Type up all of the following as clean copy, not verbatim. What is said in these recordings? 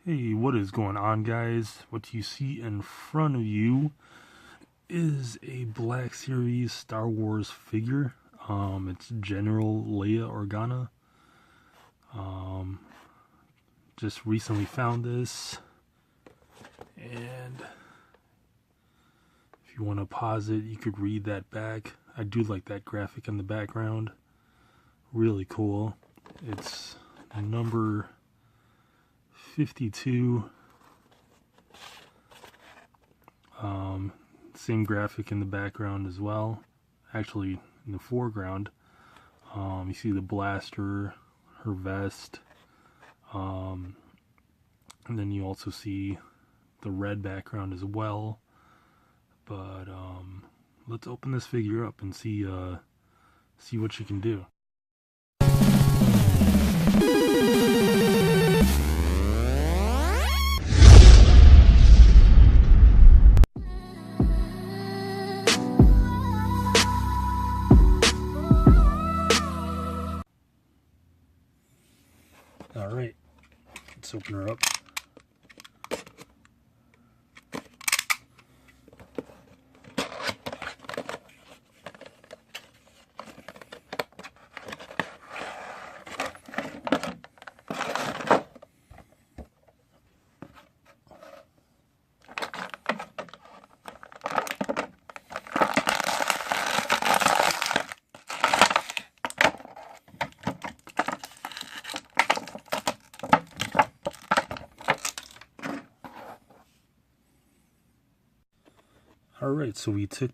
Hey, what is going on, guys? What you see in front of you is a Black Series Star Wars figure. It's General Leia Organa. Um, just recently found this, and if you want to pause it, you could read that back. I do like that graphic in the background. Really cool. It's number 52. Same graphic in the background as well. Actually, in the foreground, you see the blaster, her vest, and then you also see the red background as well. But let's open this figure up and see what you can do. Alright, let's open her up. Alright, so we took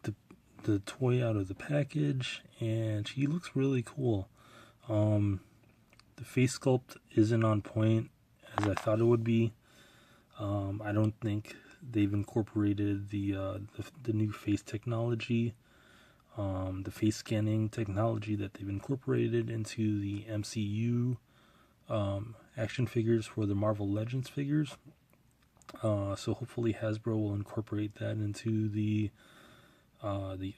the toy out of the package, and she looks really cool. The face sculpt isn't on point as I thought it would be. I don't think they've incorporated the new face technology, the face scanning technology that they've incorporated into the MCU action figures for the Marvel Legends figures. So hopefully Hasbro will incorporate that into the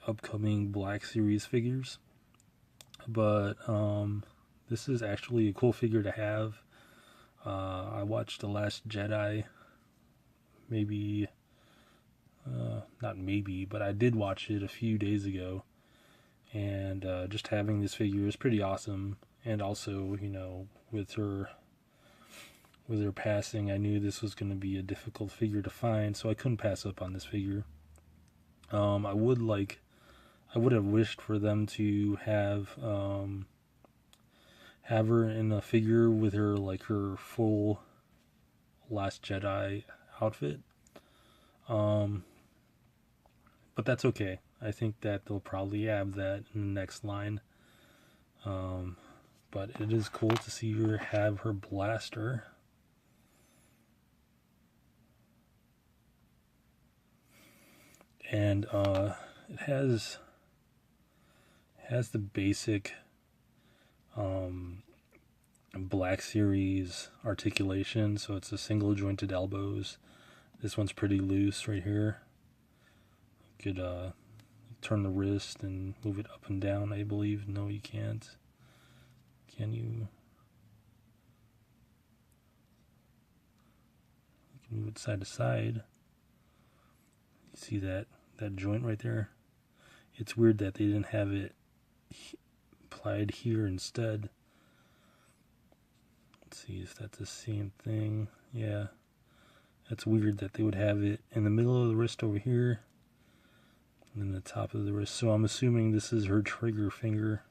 upcoming Black Series figures. But this is actually a cool figure to have. I watched The Last Jedi, not maybe, but I did watch it a few days ago, and just having this figure is pretty awesome. And also, with her passing, I knew this was going to be a difficult figure to find, so I couldn't pass up on this figure. I would have wished for them to have her in a figure with her full Last Jedi outfit. But that's okay. I think that they'll probably have that in the next line. But it is cool to see her have her blaster. And it has the basic Black Series articulation, so it's a single jointed elbows. This one's pretty loose right here. You could turn the wrist and move it up and down, I believe. No, you can't. Can you? You can move it side to side. You see that joint right there? It's weird that they didn't have it applied here instead. Let's see if that's the same thing. Yeah, that's weird that they would have it in the middle of the wrist over here and then the top of the wrist. So I'm assuming this is her trigger finger.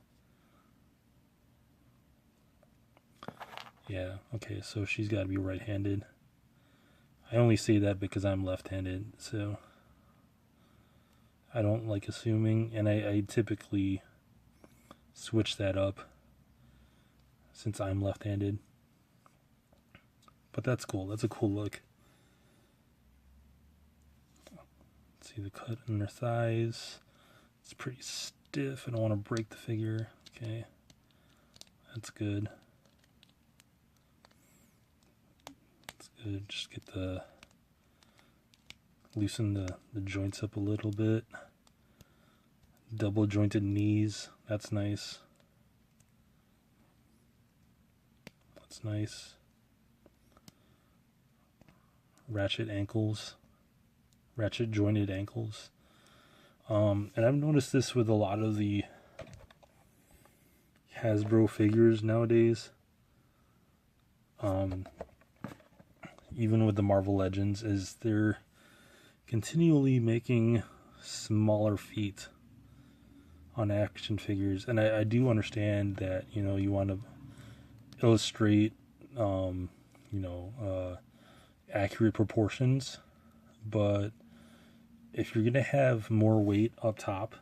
Yeah, okay, so she's got to be right-handed. I only say that because I'm left-handed, so I don't like assuming, and I typically switch that up since I'm left-handed. But that's cool. That's a cool look. See the cut in her thighs. It's pretty stiff. I don't want to break the figure. Okay, that's good. That's good. Just get loosen the joints up a little bit. Double jointed knees. That's nice. That's nice. ratchet jointed ankles. And I've noticed this with a lot of the Hasbro figures nowadays. Even with the Marvel Legends, is they're continually making smaller feet on action figures. And I do understand that, you want to illustrate, accurate proportions, but if you're going to have more weight up top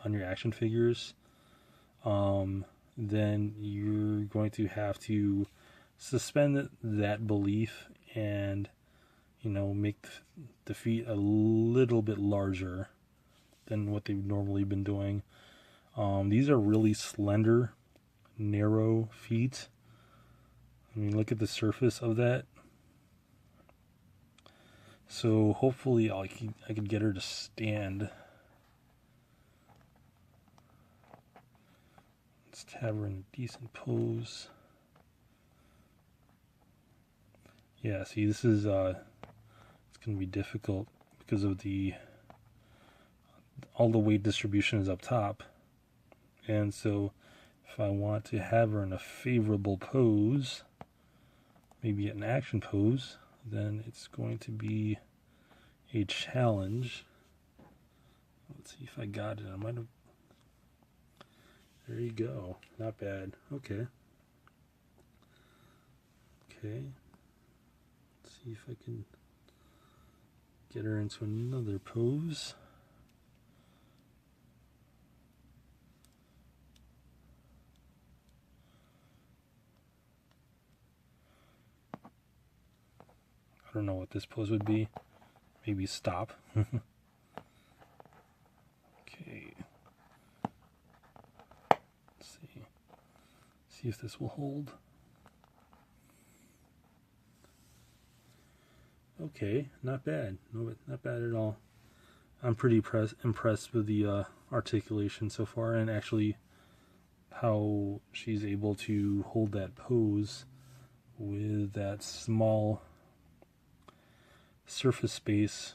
on your action figures, then you're going to have to suspend that belief and, make the feet a little bit larger than what they've normally been doing. These are really slender, narrow feet. I mean, look at the surface of that. So hopefully I could get her to stand. Let's have her in a decent pose. Yeah, see, this is it's going to be difficult because of all the weight distribution is up top. And so if I want to have her in a favorable pose, maybe an action pose, then it's going to be a challenge. Let's see if I got it. I might have. There you go. Not bad. Okay. Let's see if I can get her into another pose. I don't know what this pose would be. Maybe stop. Okay. Let's see. See if this will hold. Okay, not bad. No, not bad at all. I'm pretty impressed with the articulation so far, and actually how she's able to hold that pose with that small surface space.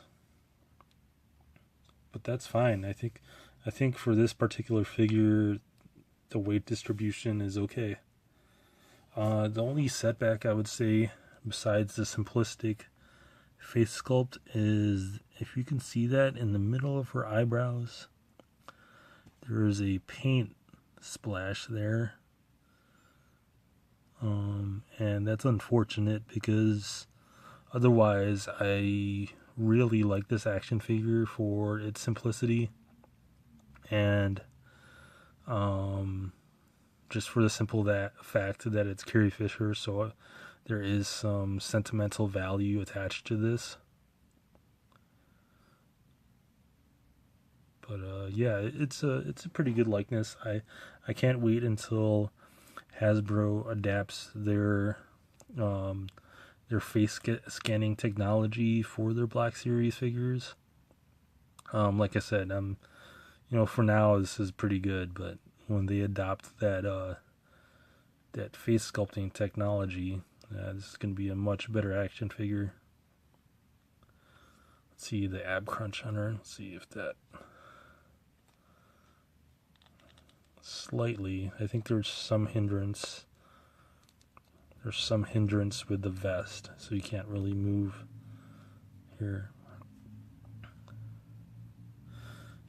But that's fine. I think for this particular figure, the weight distribution is okay. The only setback I would say, besides the simplistic face sculpt, is if you can see that in the middle of her eyebrows, there is a paint splash there. And that's unfortunate because otherwise I really like this action figure for its simplicity and just for the simple fact that it's Carrie Fisher, so there is some sentimental value attached to this. But yeah, it's a pretty good likeness. I can't wait until Hasbro adapts their face scanning technology for their Black Series figures. Like I said, for now this is pretty good, but when they adopt that face sculpting technology, this is going to be a much better action figure. Let's see the ab crunch on her. Let's see if that slightly. I think there's some hindrance. There's some hindrance with the vest, so you can't really move here.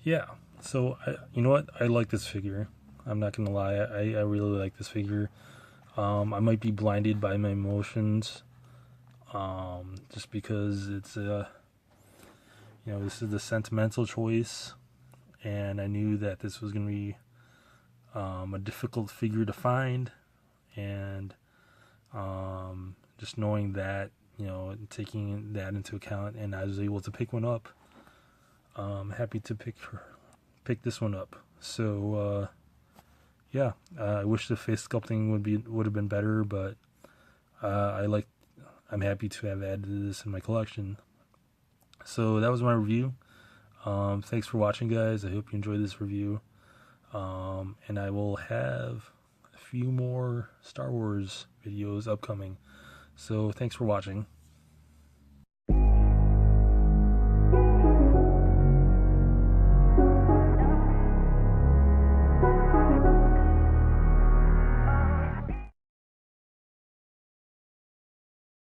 Yeah, so you know what? I like this figure. I'm not gonna lie. I really like this figure. I might be blinded by my emotions, just because it's this is the sentimental choice, and I knew that this was gonna be a difficult figure to find, and just knowing that, taking that into account, and I was able to pick one up. I'm happy to pick this one up. So yeah, I wish the face sculpting would have been better, but I'm happy to have added this in my collection. So that was my review. Thanks for watching, guys. I hope you enjoyed this review. And I will have a few more Star Wars videos upcoming. So thanks for watching.